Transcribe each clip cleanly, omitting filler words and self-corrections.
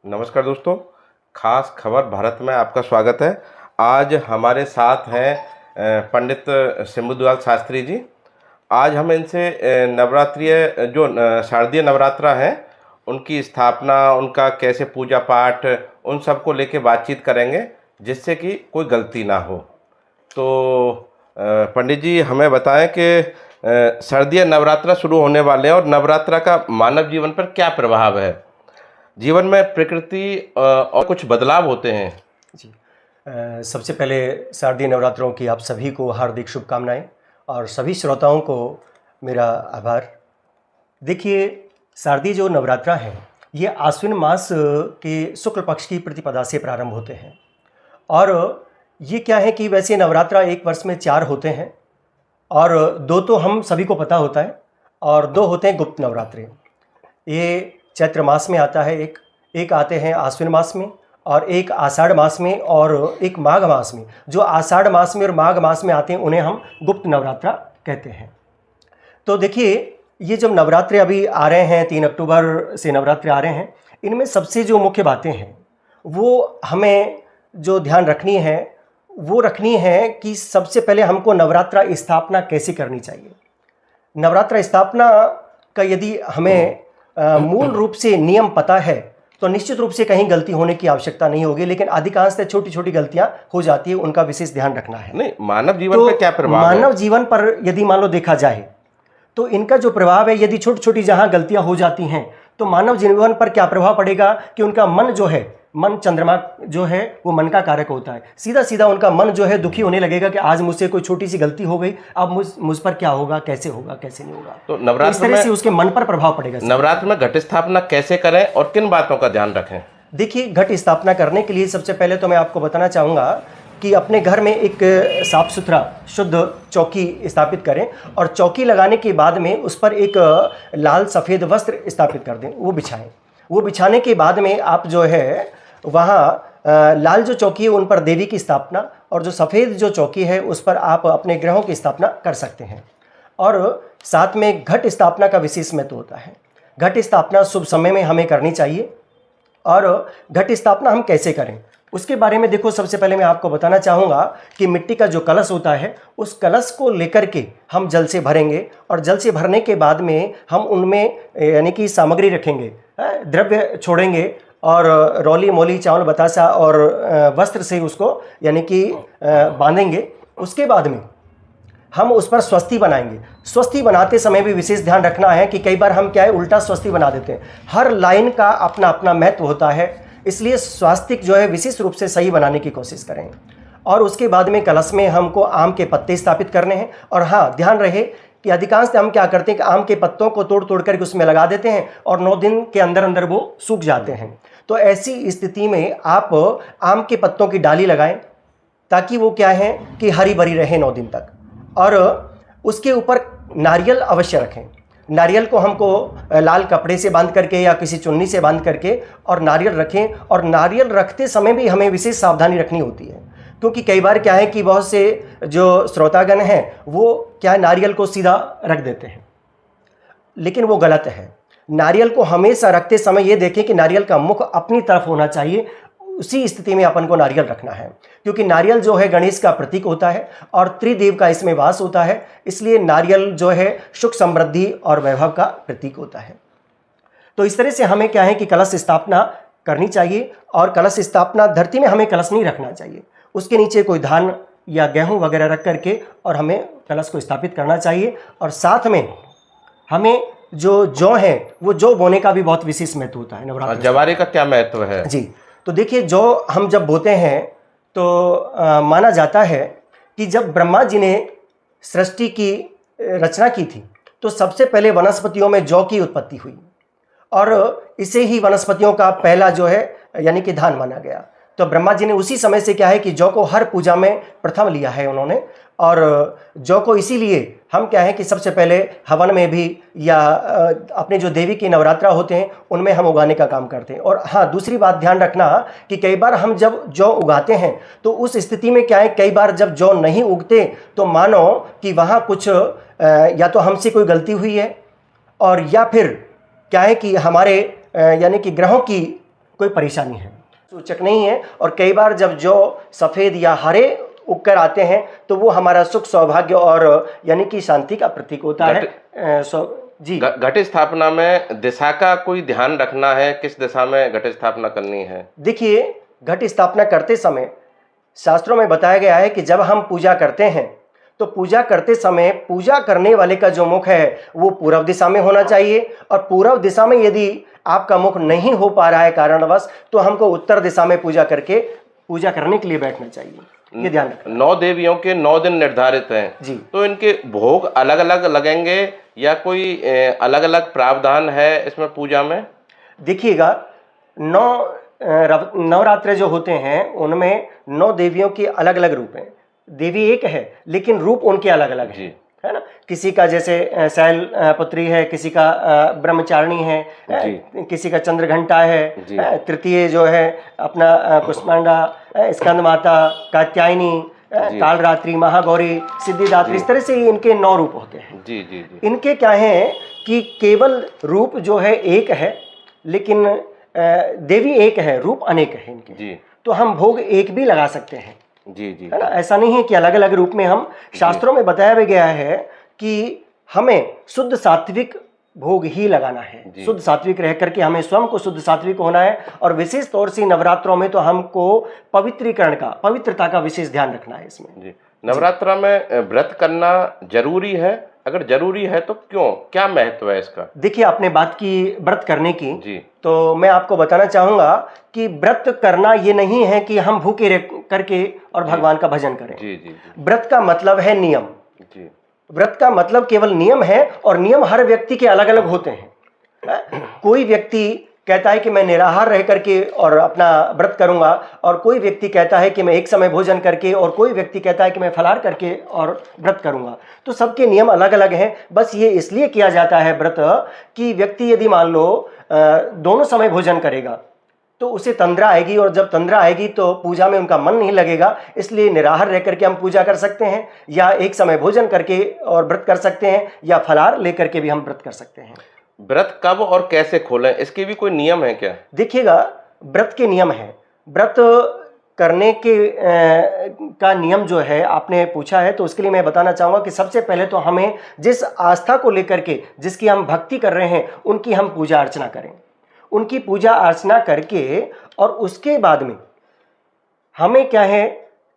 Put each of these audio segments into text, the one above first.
नमस्कार दोस्तों, खास खबर भारत में आपका स्वागत है। आज हमारे साथ हैं पंडित शंभुदयाल शास्त्री जी। आज हम इनसे नवरात्रिय जो शारदीय नवरात्रा है उनकी स्थापना, उनका कैसे पूजा पाठ, उन सब को लेके बातचीत करेंगे जिससे कि कोई गलती ना हो। तो पंडित जी हमें बताएं कि शारदीय नवरात्रा शुरू होने वाले हैं और नवरात्रा का मानव जीवन पर क्या प्रभाव है। जीवन में प्रकृति और कुछ बदलाव होते हैं। जी। सबसे पहले शारदीय नवरात्रों की आप सभी को हार्दिक शुभकामनाएं और सभी श्रोताओं को मेरा आभार। देखिए, शारदीय जो नवरात्रा है ये आश्विन मास के शुक्ल पक्ष की प्रतिपदा से प्रारंभ होते हैं। और ये क्या है कि वैसे नवरात्रा एक वर्ष में 4 होते हैं और 2 तो हम सभी को पता होता है और 2 होते हैं गुप्त नवरात्रे। ये चैत्र मास में आता है, एक आते हैं आश्विन मास में और एक आषाढ़ मास में और एक माघ मास में। जो आषाढ़ मास में और माघ मास में आते हैं उन्हें हम गुप्त नवरात्रा कहते हैं। तो देखिए, ये जब नवरात्रे अभी आ रहे हैं, 3 अक्टूबर से नवरात्रे आ रहे हैं, इनमें सबसे जो मुख्य बातें हैं वो हमें जो ध्यान रखनी है वो रखनी है कि सबसे पहले हमको नवरात्रा स्थापना कैसे करनी चाहिए। नवरात्रा स्थापना का यदि हमें मूल रूप से नियम पता है तो निश्चित रूप से कहीं गलती होने की आवश्यकता नहीं होगी, लेकिन अधिकांशतः छोटी छोटी गलतियां हो जाती है, उनका विशेष ध्यान रखना है। नहीं, मानव जीवन पे क्या प्रभाव है? मानव जीवन पर यदि मान लो देखा जाए तो इनका जो प्रभाव है, यदि छोटी छोटी जहां गलतियां हो जाती हैं तो मानव जीवन पर क्या प्रभाव पड़ेगा कि उनका मन जो है, मन चंद्रमा जो है वो मन का कारक होता है। सीधा सीधा उनका मन जो है दुखी होने लगेगा कि आज मुझसे कोई छोटी सी गलती हो गई, अब मुझ पर क्या होगा, कैसे होगा, कैसे नहीं होगा। तो नवरात्र इस तरह से उसके मन पर प्रभाव पड़ेगा। नवरात्र में घट स्थापना कैसे करें और किन बातों का ध्यान रखें? देखिए, घट स्थापना करने के लिए सबसे पहले तो मैं आपको बताना चाहूँगा कि अपने घर में एक साफ सुथरा शुद्ध चौकी स्थापित करें और चौकी लगाने के बाद में उस पर एक लाल सफ़ेद वस्त्र स्थापित कर दें, वो बिछाएं। वो बिछाने के बाद में आप जो है वहाँ लाल जो चौकी है उन पर देवी की स्थापना और जो सफ़ेद जो चौकी है उस पर आप अपने ग्रहों की स्थापना कर सकते हैं। और साथ में घट स्थापना का विशेष महत्व होता है। घट स्थापना शुभ समय में हमें करनी चाहिए। और घट स्थापना हम कैसे करें उसके बारे में देखो, सबसे पहले मैं आपको बताना चाहूँगा कि मिट्टी का जो कलश होता है उस कलश को लेकर के हम जल से भरेंगे और जल से भरने के बाद में हम उनमें यानी कि सामग्री रखेंगे, द्रव्य छोड़ेंगे और रौली मोली चावल बतासा और वस्त्र से उसको यानी कि बांधेंगे। उसके बाद में हम उस पर स्वस्ति बनाएंगे। स्वस्ति बनाते समय भी विशेष ध्यान रखना है कि कई बार हम क्या है उल्टा स्वस्ति बना देते हैं। हर लाइन का अपना अपना महत्व होता है, इसलिए स्वास्तिक जो है विशेष रूप से सही बनाने की कोशिश करें। और उसके बाद में कलश में हमको आम के पत्ते स्थापित करने हैं। और हाँ, ध्यान रहे कि अधिकांश हम क्या करते हैं कि आम के पत्तों को तोड़ तोड़ करके उसमें लगा देते हैं और 9 दिन के अंदर अंदर वो सूख जाते हैं। तो ऐसी स्थिति में आप आम के पत्तों की डाली लगाएं ताकि वो क्या है कि हरी भरी रहे 9 दिन तक। और उसके ऊपर नारियल अवश्य रखें। नारियल को हमको लाल कपड़े से बांध करके या किसी चुन्नी से बांध करके और नारियल रखें। और नारियल रखते समय भी हमें विशेष सावधानी रखनी होती है, क्योंकि कई बार क्या है कि बहुत से जो श्रोतागण हैं वो क्या है नारियल को सीधा रख देते हैं, लेकिन वो गलत है। नारियल को हमेशा रखते समय ये देखें कि नारियल का मुख अपनी तरफ होना चाहिए। उसी स्थिति में अपन को नारियल रखना है, क्योंकि नारियल जो है गणेश का प्रतीक होता है और त्रिदेव का इसमें वास होता है, इसलिए नारियल जो है सुख समृद्धि और वैभव का प्रतीक होता है। तो इस तरह से हमें क्या है कि कलश स्थापना करनी चाहिए। और कलश स्थापना धरती में हमें कलश नहीं रखना चाहिए, उसके नीचे कोई धान या गेहूँ वगैरह रख करके और हमें कलश को स्थापित करना चाहिए। और साथ में हमें जो जौ है वो जौ बोने का भी बहुत विशेष महत्व होता है। नवरात्र जवारे का क्या महत्व है? जी, तो देखिए, जौ हम जब बोते हैं तो माना जाता है कि जब ब्रह्मा जी ने सृष्टि की रचना की थी तो सबसे पहले वनस्पतियों में जौ की उत्पत्ति हुई और इसे ही वनस्पतियों का पहला जो है यानी कि धान माना गया। तो ब्रह्मा जी ने उसी समय से क्या है कि जौ को हर पूजा में प्रथम लिया है उन्होंने। और जौ को इसीलिए हम क्या है कि सबसे पहले हवन में भी या अपने जो देवी की नवरात्रा होते हैं उनमें हम उगाने का काम करते हैं। और हाँ, दूसरी बात ध्यान रखना कि कई बार हम जब जौ उगाते हैं तो उस स्थिति में क्या है, कई बार जब जौ नहीं उगते तो मानो कि वहाँ कुछ या तो हमसे कोई गलती हुई है और या फिर क्या है कि हमारे यानी कि ग्रहों की कोई परेशानी है, सूचक नहीं है। और कई बार जब जौ सफ़ेद या हरे उगकर आते हैं तो वो हमारा सुख सौभाग्य और यानी कि शांति का प्रतीक होता है। जी, घट स्थापना में दिशा का कोई ध्यान रखना है, किस दिशा में घट स्थापना करनी है? देखिए, घट स्थापना करते समय शास्त्रों में बताया गया है कि जब हम पूजा करते हैं तो पूजा करते समय पूजा करने वाले का जो मुख है वो पूर्व दिशा में होना चाहिए, और पूर्व दिशा में यदि आपका मुख नहीं हो पा रहा है कारणवश, तो हमको उत्तर दिशा में पूजा करने के लिए बैठना चाहिए। ये ध्यान रखना। 9 देवियों के 9 दिन निर्धारित हैं जी, तो इनके भोग अलग अलग लगेंगे या कोई अलग अलग प्रावधान है इसमें पूजा में? देखिएगा, नवरात्र जो होते हैं उनमें 9 देवियों के अलग अलग रूप हैं। देवी एक है लेकिन रूप उनके अलग अलग जी। है ना। किसी का जैसे शैल पुत्री है, किसी का ब्रह्मचारिणी है, किसी का चंद्रघंटा है, तृतीय जो है अपना कुष्मांडा, स्कंद माता, कात्यायनी, कालरात्रि, महागौरी, सिद्धिदात्री, इस तरह से इनके 9 रूप होते हैं। जी जी जी। इनके क्या है कि केवल रूप जो है एक है, लेकिन देवी एक है, रूप अनेक है इनके। जी। तो हम भोग एक भी लगा सकते हैं। जी जी, है ना। ऐसा नहीं है कि अलग अलग रूप में हम, शास्त्रों में बताया भी गया है कि हमें शुद्ध सात्विक भोग ही लगाना है। शुद्ध सात्विक रह करके हमें स्वयं को शुद्ध सात्विक होना है, और विशेष तौर से नवरात्रों में तो हमको पवित्रता का विशेष ध्यान रखना है इसमें। जी। नवरात्रा में व्रत करना जरूरी है? अगर जरूरी है तो क्यों, क्या महत्व है इसका? देखिए, आपने बात की व्रत करने की, जी। तो मैं आपको बताना चाहूंगा कि व्रत करना ये नहीं है कि हम भूखे रह करके और भगवान का भजन करें। जी जी। व्रत का मतलब है नियम। जी। व्रत का मतलब केवल नियम है, और नियम हर व्यक्ति के अलग अलग होते हैं। कोई व्यक्ति कहता है कि मैं निराहार रह करके और अपना व्रत करूंगा, और कोई व्यक्ति कहता है कि मैं एक समय भोजन करके, और कोई व्यक्ति कहता है कि मैं फलाहार करके और व्रत करूंगा। तो सबके नियम अलग अलग हैं। बस ये इसलिए किया जाता है व्रत कि व्यक्ति यदि मान लो दोनों समय भोजन करेगा तो उसे तंद्रा आएगी, और जब तंद्रा आएगी तो पूजा में उनका मन नहीं लगेगा। इसलिए निराहार रह करके हम पूजा कर सकते हैं, या एक समय भोजन करके और व्रत कर सकते हैं, या फलाहार लेकर के भी हम व्रत कर सकते हैं। व्रत कब और कैसे खोलें, इसके भी कोई नियम है क्या? देखिएगा, व्रत के नियम है। व्रत करने के का नियम जो है आपने पूछा है, तो उसके लिए मैं बताना चाहूँगा कि सबसे पहले तो हमें जिस आस्था को लेकर के, जिसकी हम भक्ति कर रहे हैं, उनकी हम पूजा अर्चना करें। उनकी पूजा अर्चना करके, और उसके बाद में हमें क्या है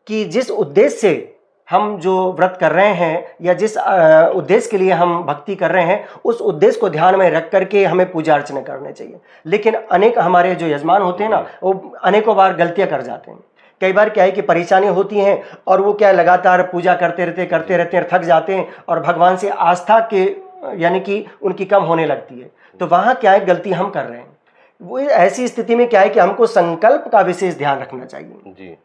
कि जिस उद्देश्य से हम जो व्रत कर रहे हैं, या जिस उद्देश्य के लिए हम भक्ति कर रहे हैं, उस उद्देश्य को ध्यान में रख करके हमें पूजा अर्चना करनी चाहिए। लेकिन अनेक हमारे जो यजमान होते हैं ना, वो अनेकों बार गलतियां कर जाते हैं। कई बार क्या है कि परेशानी होती हैं, और वो क्या लगातार पूजा करते रहते हैं, थक जाते हैं, और भगवान से आस्था के यानी कि उनकी कम होने लगती है। तो वहाँ क्या है, गलती हम कर रहे हैं। वो ऐसी स्थिति में क्या है कि हमको संकल्प का विशेष ध्यान रखना चाहिए। जी।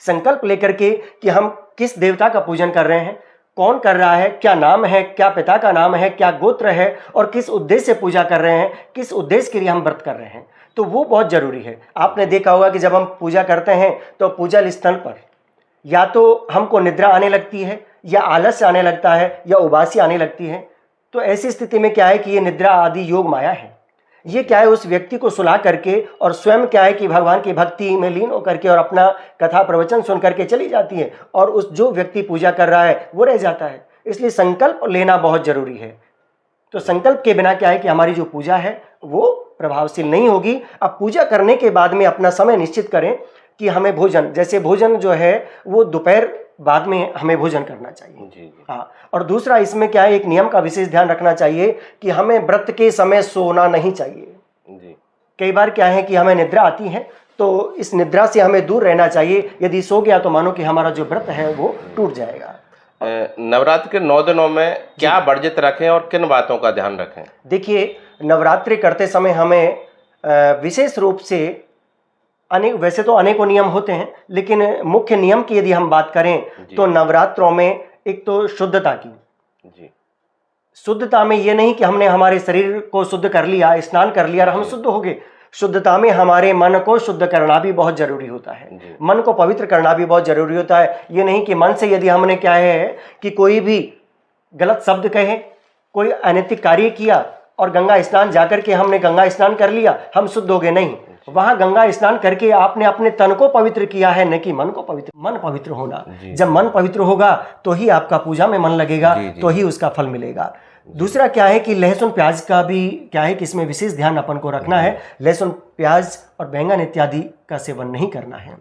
संकल्प लेकर के कि हम किस देवता का पूजन कर रहे हैं, कौन कर रहा है, क्या नाम है, क्या पिता का नाम है, क्या गोत्र है, और किस उद्देश्य से पूजा कर रहे हैं, किस उद्देश्य के लिए हम व्रत कर रहे हैं। तो वो बहुत जरूरी है। आपने देखा होगा कि जब हम पूजा करते हैं तो पूजा स्थल पर या तो हमको निद्रा आने लगती है, या आलस्य आने लगता है, या उबासी आने लगती है। तो ऐसी स्थिति में क्या है कि ये निद्रा आदि योग माया है। ये क्या है, उस व्यक्ति को सुला करके, और स्वयं क्या है कि भगवान की भक्ति में लीन होकर के और अपना कथा प्रवचन सुन करके चली जाती है, और उस जो व्यक्ति पूजा कर रहा है वो रह जाता है। इसलिए संकल्प लेना बहुत जरूरी है। तो संकल्प के बिना क्या है कि हमारी जो पूजा है वो प्रभावशील नहीं होगी। अब पूजा करने के बाद में अपना समय निश्चित करें कि हमें भोजन, जैसे भोजन जो है वो दोपहर बाद में हमें भोजन करना चाहिए। जी। हाँ, और दूसरा इसमें क्या है, एक नियम का विशेष ध्यान रखना चाहिए कि हमें व्रत के समय सोना नहीं चाहिए। जी। कई बार क्या है कि हमें निद्रा आती है, तो इस निद्रा से हमें दूर रहना चाहिए। यदि सो गया तो मानो कि हमारा जो व्रत है वो टूट जाएगा। नवरात्र के 9 दिनों में क्या वर्जित रखें और किन बातों का ध्यान रखें? देखिए, नवरात्रि करते समय हमें विशेष रूप से वैसे तो अनेकों नियम होते हैं, लेकिन मुख्य नियम की यदि हम बात करें तो नवरात्रों में एक तो शुद्धता की। जी। शुद्धता में ये नहीं कि हमने हमारे शरीर को शुद्ध कर लिया, स्नान कर लिया और हम शुद्ध हो गए। शुद्धता में हमारे मन को शुद्ध करना भी बहुत जरूरी होता है। मन को पवित्र करना भी बहुत जरूरी होता है। ये नहीं कि मन से यदि हमने क्या है कि कोई भी गलत शब्द कहे, कोई अनैतिक कार्य किया, और गंगा स्नान जाकर के हमने गंगा स्नान कर लिया, हम शुद्ध हो गए, नहीं। वहां गंगा स्नान करके आपने अपने तन को पवित्र किया है, न कि मन को पवित्र। मन पवित्र होना, जब मन पवित्र होगा तो ही आपका पूजा में मन लगेगा, तो ही उसका फल मिलेगा। दूसरा क्या है कि लहसुन प्याज का भी क्या है कि इसमें विशेष ध्यान अपन को रखना है। लहसुन प्याज और बैंगन इत्यादि का सेवन नहीं करना है।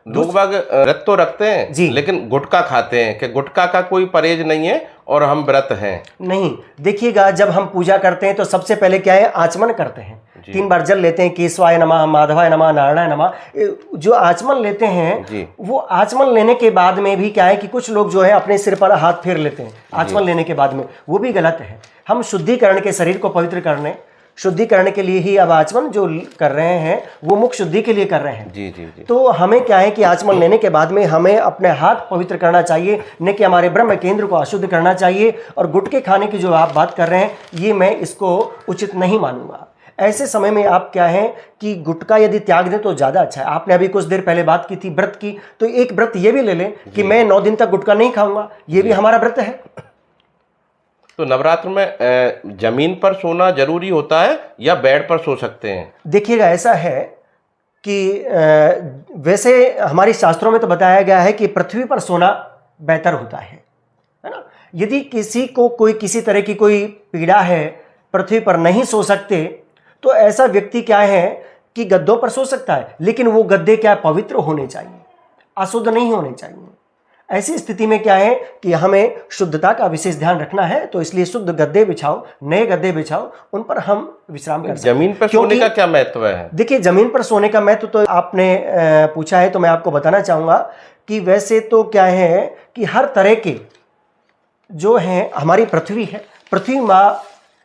लोग बाग व्रत तो रखते हैं जी, लेकिन गुटखा खाते हैं कि गुटखा का कोई परहेज नहीं है और हम व्रत हैं। नहीं, देखिएगा जब हम पूजा करते हैं तो सबसे पहले क्या है, आचमन करते हैं। 3 बार जल लेते हैं, केशवाय नमः, माधवाय नमः, नारायणाय नमः। जो आचमन लेते हैं वो आचमन लेने के बाद में भी क्या है कि कुछ लोग जो है अपने सिर पर हाथ फेर लेते हैं आचमन लेने के बाद में, वो भी गलत है। हम शुद्धिकरण के, शरीर को पवित्र करने, शुद्धिकरण के लिए ही अब आचमन जो कर रहे हैं वो मुख शुद्धि के लिए कर रहे हैं। जी जी जी। तो हमें क्या है कि आचमन लेने के बाद में हमें अपने हाथ पवित्र करना चाहिए, न कि हमारे ब्रह्म केंद्र को अशुद्ध करना चाहिए। और गुटखे खाने की जो आप बात कर रहे हैं, ये मैं इसको उचित नहीं मानूंगा। ऐसे समय में आप क्या है कि गुटखा यदि त्याग दें तो ज़्यादा अच्छा है। आपने अभी कुछ देर पहले बात की थी व्रत की, तो एक व्रत ये भी ले लें कि मैं 9 दिन तक गुटखा नहीं खाऊंगा, ये भी हमारा व्रत है। तो नवरात्र में जमीन पर सोना जरूरी होता है या बेड पर सो सकते हैं? देखिएगा ऐसा है कि वैसे हमारे शास्त्रों में तो बताया गया है कि पृथ्वी पर सोना बेहतर होता है ना। यदि किसी को कोई किसी तरह की कोई पीड़ा है, पृथ्वी पर नहीं सो सकते, तो ऐसा व्यक्ति क्या है कि गद्दों पर सो सकता है, लेकिन वो गद्दे क्या पवित्र होने चाहिए, अशुद्ध नहीं होने चाहिए। ऐसी स्थिति में क्या है कि हमें शुद्धता का विशेष ध्यान रखना है, तो इसलिए शुद्ध गद्दे बिछाओ, नए गद्दे बिछाओ, उन पर हम विश्राम कर सकते हैं। जमीन पर सोने का क्या महत्व है? देखिए, जमीन पर सोने का महत्व तो आपने पूछा है, तो मैं आपको बताना चाहूंगा कि वैसे तो क्या है कि हर तरह के जो है हमारी पृथ्वी है, पृथ्वी माँ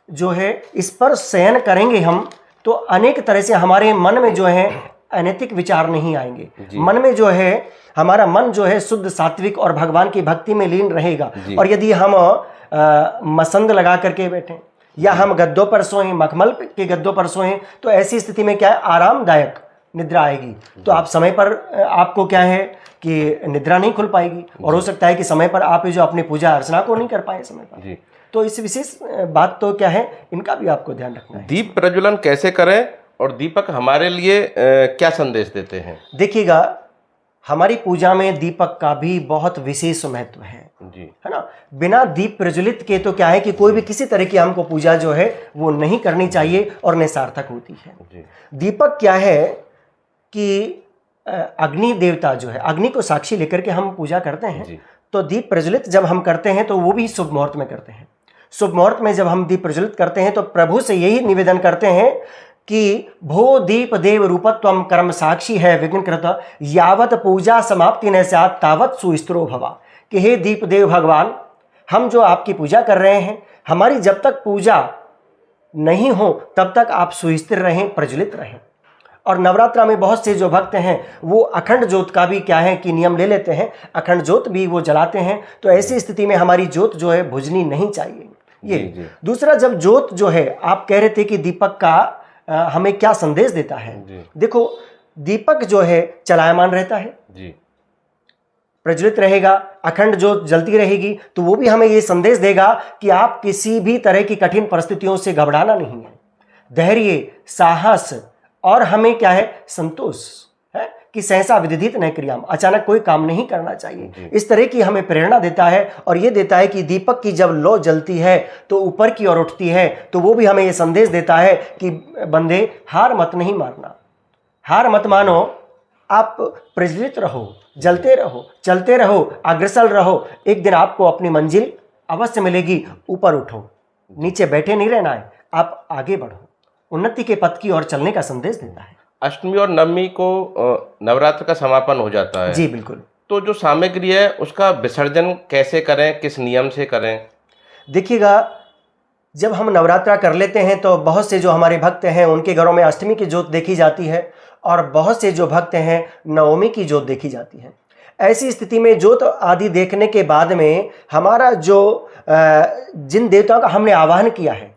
जो है, इस पर शयन करेंगे हम तो अनेक तरह से हमारे मन में जो है अनैतिक विचार नहीं आएंगे। मन में जो है हमारा मन जो है शुद्ध, सात्विक और भगवान की भक्ति में लीन रहेगा। और यदि हम मसंद लगा करके बैठें या हम गद्दों पर सोएं, मखमल के गद्दों पर सोएं, तो ऐसी स्थिति में क्या है, आरामदायक निद्रा आएगी। तो आप समय पर आपको क्या है कि निद्रा नहीं खुल पाएगी, और हो सकता है कि समय पर आप जो अपनी पूजा अर्चना को नहीं कर पाए समय पर। तो इस विशेष बात तो क्या है, इनका भी आपको ध्यान रखना है। दीप प्रज्वलन कैसे करें और दीपक हमारे लिए क्या संदेश देते हैं? देखिएगा, हमारी पूजा में दीपक का भी बहुत विशेष महत्व है ना। बिना दीप प्रज्वलित के तो क्या है कि कोई भी किसी तरह की हमको पूजा जो है वो नहीं करनी चाहिए और निसार्थक होती है। दीपक क्या है कि अग्नि देवता जो है, अग्नि को साक्षी लेकर के हम पूजा करते हैं। तो दीप प्रज्वलित जब हम करते हैं तो वो भी शुभ मुहूर्त में करते हैं। शुभ मुहूर्त में जब हम दीप प्रज्वलित करते हैं तो प्रभु से यही निवेदन करते हैं कि भो दीप देव रूपत्वम कर्म साक्षी है विघ्नकृत, यावत पूजा समाप्ति न स्यात् तावत सुस्थिरो भवा। कि हे दीप देव भगवान, हम जो आपकी पूजा कर रहे हैं, हमारी जब तक पूजा नहीं हो तब तक आप सुस्थिर रहें, प्रज्वलित रहें। और नवरात्रा में बहुत से जो भक्त हैं वो अखंड ज्योत का भी क्या है कि नियम ले लेते हैं, अखंड ज्योत भी वो जलाते हैं। तो ऐसी स्थिति में हमारी ज्योत जो है बुझनी नहीं चाहिए। ये दूसरा, जब ज्योत जो है, आप कह रहे थे कि दीपक का हमें क्या संदेश देता है। देखो, दीपक जो है चलायमान रहता है, प्रज्वलित रहेगा, अखंड ज्योत जलती रहेगी, तो वो भी हमें ये संदेश देगा कि आप किसी भी तरह की कठिन परिस्थितियों से घबराना नहीं है। धैर्य, साहस और हमें क्या है, संतोष है कि सहसा विदित न क्रियाम, अचानक कोई काम नहीं करना चाहिए। इस तरह की हमें प्रेरणा देता है। और ये देता है कि दीपक की जब लौ जलती है तो ऊपर की ओर उठती है, तो वो भी हमें ये संदेश देता है कि बंदे, हार मत नहीं मारना, हार मत मानो, आप प्रज्वलित रहो, जलते रहो, चलते रहो, अग्रसर रहो। एक दिन आपको अपनी मंजिल अवश्य मिलेगी। ऊपर उठो, नीचे बैठे नहीं रहना है, आप आगे बढ़ो, उन्नति के पथ की ओर चलने का संदेश देता है। अष्टमी और नवमी को नवरात्र का समापन हो जाता है। जी बिल्कुल। तो जो सामग्री है उसका विसर्जन कैसे करें, किस नियम से करें? देखिएगा, जब हम नवरात्रा कर लेते हैं तो बहुत से जो हमारे भक्त हैं उनके घरों में अष्टमी की ज्योत देखी जाती है, और बहुत से जो भक्त हैं नवमी की ज्योत देखी जाती है। ऐसी स्थिति में ज्योत आदि देखने के बाद में हमारा जो जिन देवताओं का हमने आवाहन किया है,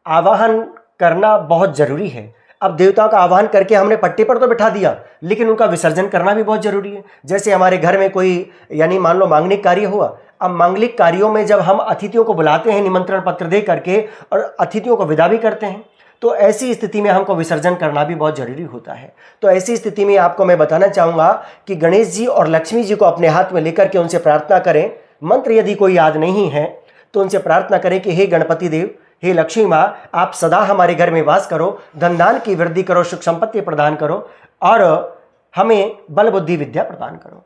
आवाहन करना बहुत जरूरी है। अब देवताओं का आह्वान करके हमने पट्टी पर तो बिठा दिया, लेकिन उनका विसर्जन करना भी बहुत जरूरी है। जैसे हमारे घर में कोई, यानी मान लो मांगलिक कार्य हुआ, अब मांगलिक कार्यों में जब हम अतिथियों को बुलाते हैं निमंत्रण पत्र दे करके और अतिथियों को विदा भी करते हैं, तो ऐसी स्थिति में हमको विसर्जन करना भी बहुत जरूरी होता है। तो ऐसी स्थिति में आपको मैं बताना चाहूँगा कि गणेश जी और लक्ष्मी जी को अपने हाथ में लेकर के उनसे प्रार्थना करें। मंत्र यदि कोई याद नहीं है तो उनसे प्रार्थना करें कि हे गणपति देव, हे लक्ष्मी माँ, आप सदा हमारे घर में वास करो, धन दान की वृद्धि करो, सुख संपत्ति प्रदान करो और हमें बल बुद्धि विद्या प्रदान करो।